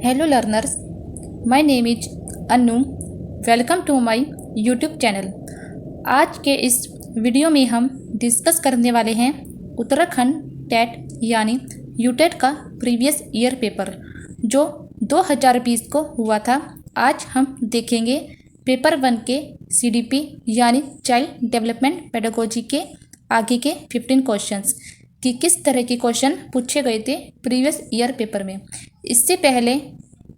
Hello learners, my name is Annu. Welcome to my YouTube channel. आज के इस video में हम डिस्कस करने वाले हैं उत्तराखंड टेट यानी यूटेट का प्रीवियस ईयर पेपर जो 2020 को हुआ था। आज हम देखेंगे पेपर 1 के CDP यानी चाइल्ड डेवलपमेंट पेडागोजी के आगे के 15 क्वेश्चंस कि किस तरह के क्वेश्चन पूछे गए थे प्रीवियस ईयर पेपर में। इससे पहले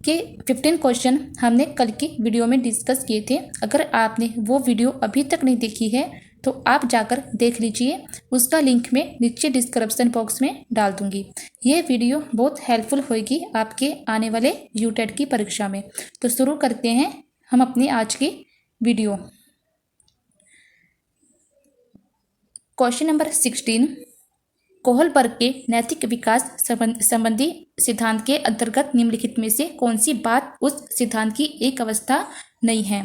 के 15 क्वेश्चन हमने कल की वीडियो में डिस्कस किए थे। अगर आपने वो वीडियो अभी तक नहीं देखी है तो आप जाकर देख लीजिए, उसका लिंक मैं नीचे डिस्क्रिप्शन बॉक्स में डाल दूंगी। ये वीडियो बहुत हेल्पफुल होगी आपके आने वाले यूटेट की परीक्षा में। तो शुरू करते हैं हम अपनी आज की वीडियो। क्वेश्चन नंबर 16, कोहलबर्ग के नैतिक विकास संबंधी सिद्धांत के अंतर्गत निम्नलिखित में से कौन सी बात उस सिद्धांत की एक अवस्था नहीं है?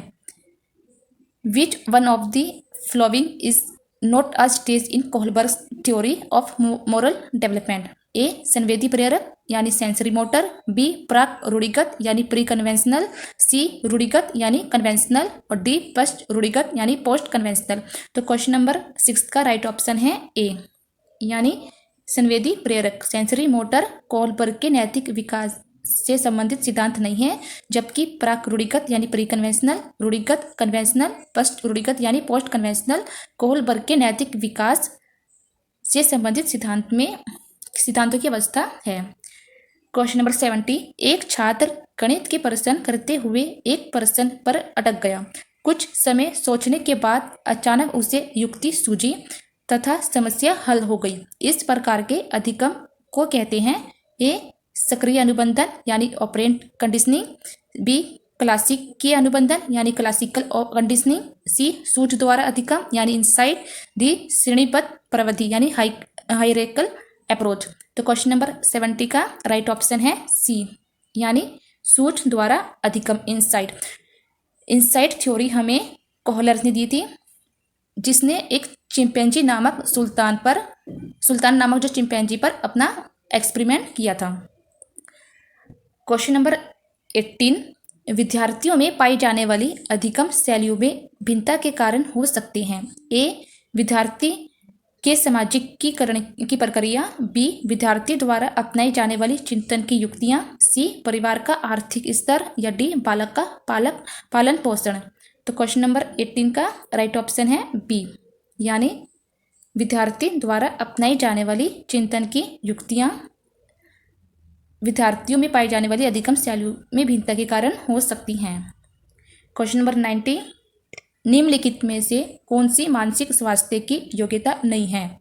Which one of the flowing is not a stage in Kohlberg theory of moral development? A संवेदी प्रेरक यानी सेंसरी मोटर, बी प्राक रूढ़िगत यानी प्री कन्वेंशनल, सी रूढ़िगत यानी कन्वेंशनल और डी पोस्ट रूढ़िगत यानी पोस्ट कन्वेंशनल। तो क्वेश्चन नंबर 6 का राइट ऑप्शन है ए यानी संवेदी प्रेरक सेंसरी मोटर कोहलबर्ग के नैतिक विकास से संबंधित सिद्धांत नहीं है, जबकि प्राक रूढ़िगत यानी प्री कन्वेंशनल, रूढ़िगत कन्वेंशनल, पोस्ट रूढ़िगत यानी पोस्ट कन्वेंशनल कोहलबर्ग के नैतिक विकास से संबंधित सिद्धांतों की अवस्था है। क्वेश्चन नंबर 70, एक छात्र गणित के प्रश्न करते हुए एक प्रश्न पर अटक गया। कुछ समय सोचने के बाद अचानक उसे युक्ति सूझी तथा समस्या हल हो गई। इस प्रकार के अधिगम को कहते हैं? ए सक्रिय अनुबंधन यानी ऑपरेंट कंडीशनिंग, बी क्लासिकीय अनुबंधन यानी क्लासिकल कंडीशनिंग, सी सूझ द्वारा अधिगम यानी इनसाइट, डी श्रेणीबद्ध प्रविधि यानी हायरार्किकल अप्रोच। तो क्वेश्चन नंबर 70 का राइट ऑप्शन है सी यानी सूझ द्वारा अधिगम, इनसाइट थ्योरी हमें कोहलर ने दी थी, जिसने एक चिंपैंजी नामक सुल्तान नामक जो चिंपैंजी पर अपना एक्सपेरिमेंट किया था। क्वेश्चन नंबर 18, विद्यार्थियों में पाई जाने वाली अधिगम शैलियों में भिन्नता के कारण हो सकते हैं? ए विद्यार्थी के सामाजिकीकरण की प्रक्रिया, बी विद्यार्थी द्वारा अपनाई जाने वाली चिंतन की युक्तियां, सी परिवार का आर्थिक स्तर या डी बालक का पालन पोषण। तो क्वेश्चन नंबर 18 का राइट ऑप्शन है बी यानी विद्यार्थी द्वारा अपनाई जाने वाली चिंतन की युक्तियां विद्यार्थियों में पाई जाने वाली अधिगम शैलियों में भिन्नता के कारण हो सकती हैं। क्वेश्चन नंबर 90, निम्नलिखित में से कौन सी मानसिक स्वास्थ्य की योग्यता नहीं है?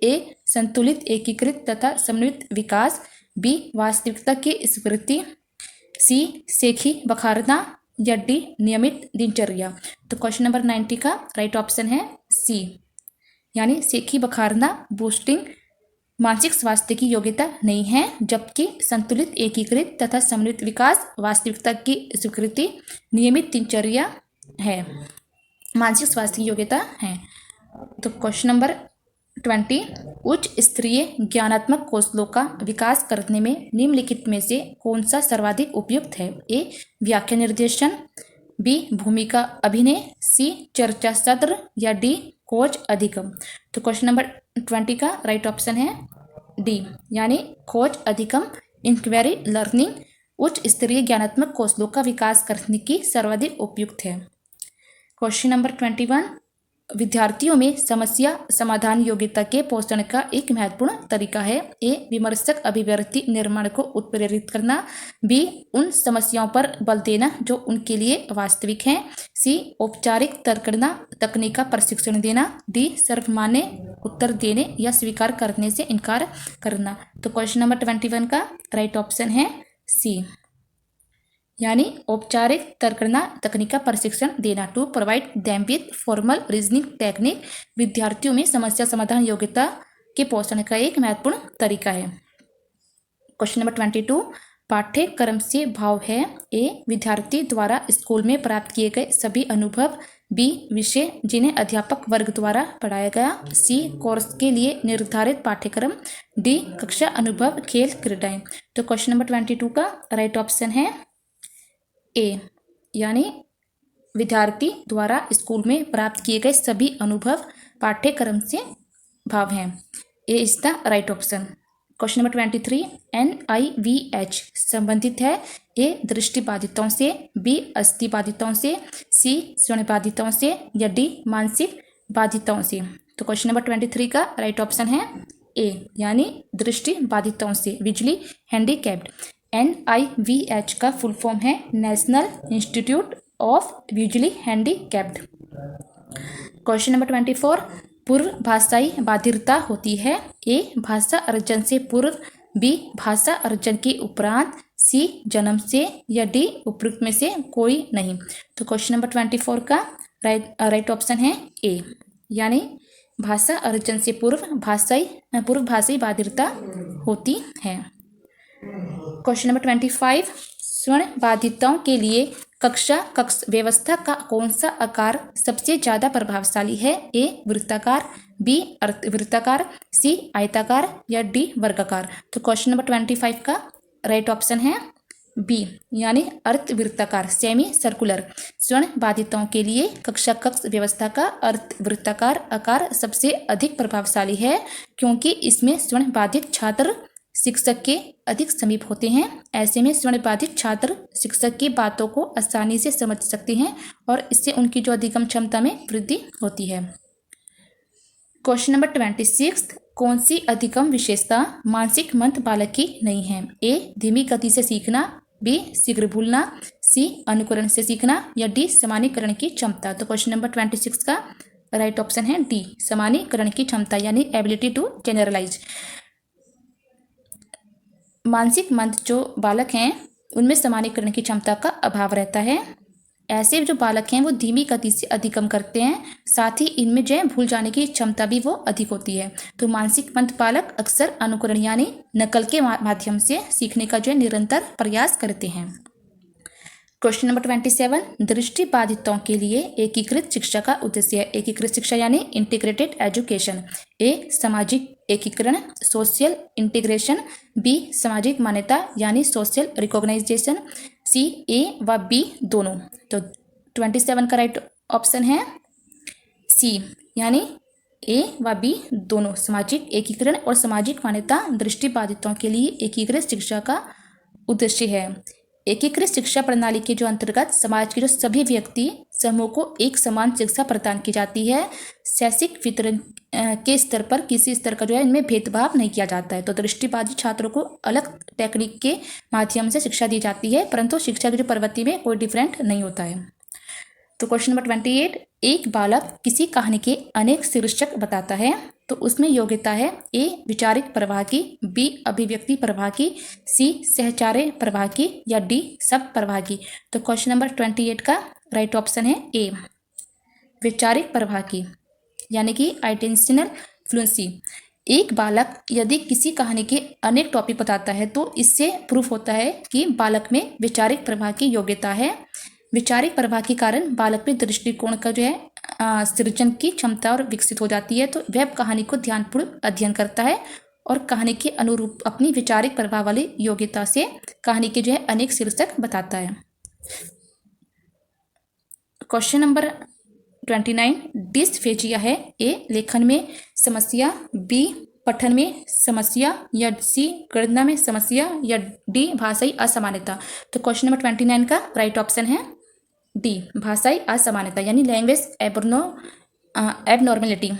ए संतुलित एकीकृत तथा समन्वित विकास, बी वास्तविकता की स्वीकृति, सी सेखी बखारना या डी नियमित दिनचर्या। तो क्वेश्चन नंबर 90 का राइट ऑप्शन है सी यानी सेखी बखारना बूस्टिंग मानसिक स्वास्थ्य की योग्यता नहीं है, जबकि संतुलित एकीकृत तथा समन्वित विकास वास्तविकता की स्वीकृति नियमित दिनचर्या है, मानसिक स्वास्थ्य की योग्यता है। तो क्वेश्चन नंबर 20, उच्च स्तरीय ज्ञानात्मक कौशलों का विकास करने में निम्नलिखित में से कौन सा सर्वाधिक उपयुक्त है? ए व्याख्या निर्देशन, बी भूमिका अभिनय, सी चर्चा सत्र या डी खोज अधिगम। तो क्वेश्चन नंबर 20 का राइट ऑप्शन है डी यानी खोज अधिगम, इंक्वायरी लर्निंग उच्च स्तरीय ज्ञानात्मक कौशलों का विकास करने की सर्वाधिक उपयुक्त है। क्वेश्चन नंबर 21, विद्यार्थियों में समस्या समाधान योग्यता के पोषण का एक महत्वपूर्ण तरीका है? ए विमर्शक अभिव्यक्ति निर्माण को उत्प्रेरित करना, बी उन समस्याओं पर बल देना जो उनके लिए वास्तविक हैं, सी औपचारिक तर्कना तकनीक का प्रशिक्षण देना, डी सर्वमान्य उत्तर देने या स्वीकार करने से इनकार करना। तो क्वेश्चन नंबर 21 का राइट ऑप्शन है सी यानी औपचारिक तर्कना तकनीक का प्रशिक्षण देना, to provide them with formal reasoning technique विद्यार्थियों में समस्या समाधान योग्यता के पोषण का एक महत्वपूर्ण तरीका है। क्वेश्चन नंबर 22, पाठ्यक्रम से भाव है। ए विद्यार्थी द्वारा स्कूल में प्राप्त किए गए सभी अनुभव। बी विषय जिन्हें अध्यापक वर्ग द्वारा पढ़ाया गया। सी कोर्स के लिए निर्धारित पाठ्यक्रम। डी कक्षा अनुभव खेल क्रीडाएं। तो क्वेश्चन नंबर 22 का राइट ऑप्शन है ए, यानी विद्यार्थी द्वारा स्कूल में प्राप्त किए गए सभी अनुभव पाठ्यक्रम से भाव हैं। A is the right option. Question number 23, NIVH संबंधित है। ए दृष्टिबाधितों से, बी अस्थिबाधितों से, सी श्रवणबाधितों से या डी मानसिक बाधितों से। तो क्वेश्चन नंबर 23 का राइट ऑप्शन है ए, यानी दृष्टिबाधितों से, विजुअली हैंडीकैप्ड। NIVH का फुल फॉर्म है national institute of visually handicapped. Question number 24, पूर्व भाषाई बाधिरता होती है। ए भाषा अर्जन से पूर्व, बी भाषा अर्जन के उपरांत, सी जन्म से या डी उपयुक्त में से कोई नहीं। तो क्वेश्चन नंबर 24 का राइट ऑप्शन है ए, यानी भाषा अर्जन से पूर्व भाषाई बाधिरता होती है। क्वेश्चन नंबर 25, स्वर्ण बाधितों के लिए कक्ष व्यवस्था का कौन सा आकार सबसे ज्यादा प्रभावशाली है। ए वृत्ताकार, बी अर्धवृत्ताकार, सी आयताकार या डी वर्गाकार। तो क्वेश्चन नंबर 25 का राइट ऑप्शन है बी, यानी अर्धवृत्ताकार, सेमी सर्कुलर। स्वर्ण बाधितों के लिए कक्ष व्यवस्था का अर्धवृत्ताकार आकार सबसे अधिक प्रभावशाली है, क्योंकि इसमें स्वर्ण बाधित छात्र शिक्षक के अधिक समीप होते हैं। ऐसे में स्वर्ण बाधित छात्र शिक्षक की बातों को आसानी से समझ सकते हैं और इससे उनकी जो अधिगम क्षमता में वृद्धि होती है। क्वेश्चन नंबर 26, कौन सी अधिगम विशेषता मानसिक मंद बालक की नहीं है। ए धीमी गति से सीखना, बी शीघ्र भूलना, सी अनुकरण से सीखना या डी सामान्यीकरण की क्षमता। तो क्वेश्चन नंबर 26 का राइट ऑप्शन है डी, सामान्यीकरण की क्षमता, यानी एबिलिटी टू जनरलाइज। मानसिक मंद जो बालक हैं उनमें सामान्यीकरण की क्षमता का अभाव रहता है। ऐसे जो बालक हैं वो धीमी गति से अधिगम करते हैं, साथ ही इनमें जो है भूल जाने की क्षमता भी वो अधिक होती है। तो मानसिक मंद बालक अक्सर अनुकरण यानी नकल के माध्यम से सीखने का जो है निरंतर प्रयास करते हैं। क्वेश्चन नंबर 27, दृष्टि बाधितों के लिए एकीकृत शिक्षा का उद्देश्य है। एकीकृत शिक्षा यानी इंटीग्रेटेड एजुकेशन। ए सामाजिक एकीकरण, सोशल इंटीग्रेशन, बी सामाजिक मान्यता यानी सोशल रिकॉग्नाइजेशन, सी ए व बी दोनों। तो 27 का राइट ऑप्शन है सी, यानी ए व बी दोनों, सामाजिक एकीकरण और सामाजिक मान्यता दृष्टि बाधितों के लिए एकीकृत शिक्षा का उद्देश्य है। एकीकृत शिक्षा प्रणाली के जो अंतर्गत समाज के जो सभी व्यक्ति समूह को एक समान शिक्षा प्रदान की जाती है। शैक्षिक वितरण के स्तर पर किसी स्तर का जो है इनमें भेदभाव नहीं किया जाता है। तो दृष्टिबाधित छात्रों को अलग टेक्निक के माध्यम से शिक्षा दी जाती है, परंतु शिक्षा की जो प्रवृत्ति में कोई डिफरेंट नहीं होता है। तो क्वेश्चन नंबर 28, एक बालक किसी कहानी के अनेक शीर्षक बताता है, तो उसमें योग्यता है ए विचारिक प्रवाह की, बी अभिव्यक्ति प्रवाह की, सी सहचार्य प्रवाह की या डी सब प्रवाह की। तो क्वेश्चन नंबर 28 का राइट ऑप्शन है ए वैचारिक प्रवाह की, यानी कि अटेंशनल फ्लुएंसी। एक बालक यदि किसी कहानी के अनेक टॉपिक बताता है तो इससे प्रूफ होता है कि बालक में वैचारिक प्रवाह की योग्यता है। वैचारिक प्रवाह के कारण बालक में दृष्टिकोण का जो है सृजन की क्षमता और विकसित हो जाती है। तो वह कहानी को ध्यानपूर्वक अध्ययन करता है और कहानी के अनुरूप अपनी वैचारिक प्रभाव वाली योग्यता से कहानी के जो है अनेक शीर्षक बताता है। क्वेश्चन नंबर 29, डिस्फेजिया है। ए लेखन में समस्या, बी पठन में समस्या या सी गणना में समस्या या डी भाषाई असामान्यता। तो क्वेश्चन नंबर 29 का राइट ऑप्शन है डी भाषाई असामान्यता, यानी लैंग्वेज एबनॉर्मेलिटी।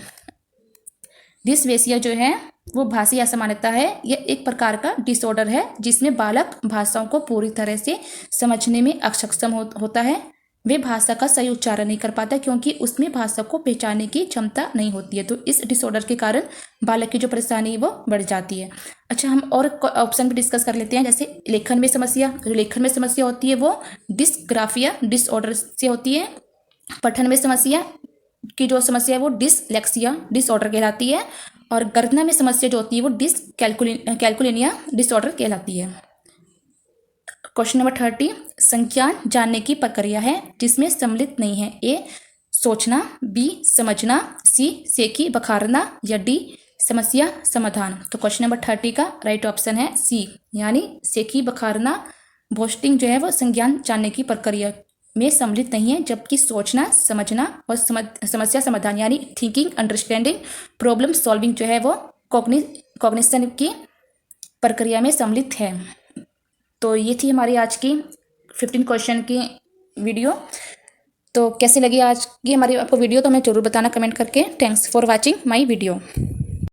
डिस्फेजिया जो है वो भाषाई असामान्यता है। यह एक प्रकार का डिसऑर्डर है जिसमें बालक भाषाओं को पूरी तरह से समझने में अक्षम होता है। वे भाषा का सही उच्चारण नहीं कर पाता क्योंकि उसमें भाषा को पहचानने की क्षमता नहीं होती है। तो इस डिसऑर्डर के कारण बालक की जो परेशानी है वो बढ़ जाती है। अच्छा, हम और ऑप्शन भी डिस्कस कर लेते हैं। जैसे लेखन में समस्या, जो लेखन में समस्या होती है वो डिस्ग्राफिया डिसऑर्डर से होती है। पठन में समस्या की जो समस्या है वो डिसलेक्सिया डिसऑर्डर कहलाती है, और गणना में समस्या जो होती है वो डिसकैलकुलिनिया डिसऑर्डर कहलाती है। क्वेश्चन नंबर 30, संज्ञान जानने की प्रक्रिया है जिसमें सम्मिलित नहीं है। ए सोचना, बी समझना, सी सेकी बखारना या डी समस्या समाधान। तो क्वेश्चन नंबर 30 का राइट ऑप्शन है सी, यानी सेकी बखारना बोस्टिंग जो है वो संज्ञान जानने की प्रक्रिया में सम्मिलित नहीं है, जबकि सोचना, समझना और समस्या समाधान यानी थिंकिंग, अंडरस्टैंडिंग, प्रॉब्लम सॉल्विंग जो है वो कॉग्निशन की प्रक्रिया में सम्मिलित है। तो ये थी हमारी आज की 15 क्वेश्चन की वीडियो। तो कैसी लगी आज की हमारी आपको वीडियो, तो हमें ज़रूर बताना कमेंट करके। Thanks for watching my video.